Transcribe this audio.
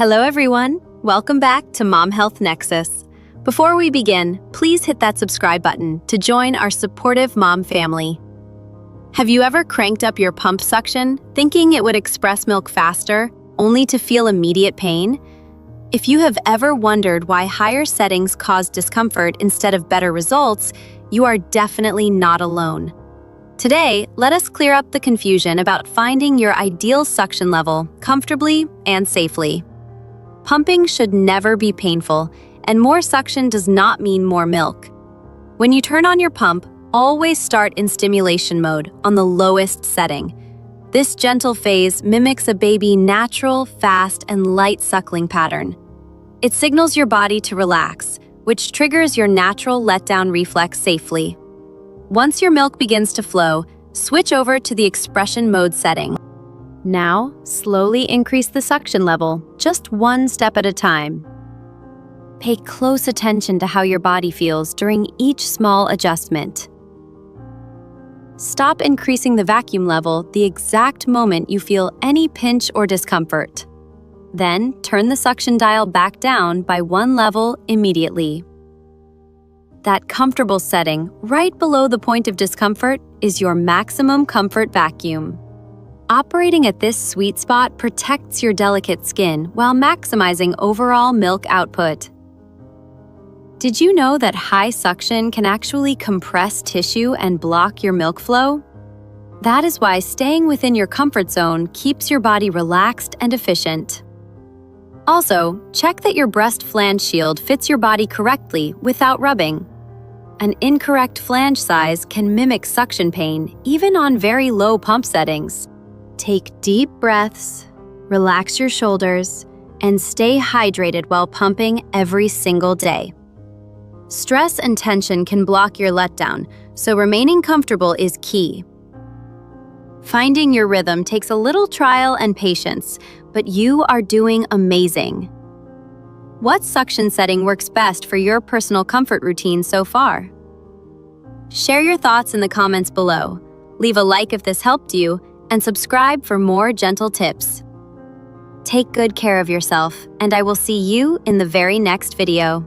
Hello everyone, welcome back to Mom Health Nexus. Before we begin, please hit that subscribe button to join our supportive mom family. Have you ever cranked up your pump suction, thinking it would express milk faster, only to feel immediate pain? If you have ever wondered why higher settings cause discomfort instead of better results, you are definitely not alone. Today, let us clear up the confusion about finding your ideal suction level comfortably and safely. Pumping should never be painful, and more suction does not mean more milk. When you turn on your pump, always start in stimulation mode on the lowest setting. This gentle phase mimics a baby's natural, fast, and light suckling pattern. It signals your body to relax, which triggers your natural letdown reflex safely. Once your milk begins to flow, switch over to the expression mode setting. Now, slowly increase the suction level, just one step at a time. Pay close attention to how your body feels during each small adjustment. Stop increasing the vacuum level the exact moment you feel any pinch or discomfort. Then, turn the suction dial back down by one level immediately. That comfortable setting, right below the point of discomfort, is your maximum comfort vacuum. Operating at this sweet spot protects your delicate skin while maximizing overall milk output. Did you know that high suction can actually compress tissue and block your milk flow? That is why staying within your comfort zone keeps your body relaxed and efficient. Also, check that your breast flange shield fits your body correctly without rubbing. An incorrect flange size can mimic suction pain even on very low pump settings. Take deep breaths, relax your shoulders, and stay hydrated while pumping every single day. Stress and tension can block your letdown, so remaining comfortable is key. Finding your rhythm takes a little trial and patience, but you are doing amazing. What suction setting works best for your personal comfort routine so far? Share your thoughts in the comments below. Leave a like if this helped you, and subscribe for more gentle tips. Take good care of yourself, and I will see you in the very next video.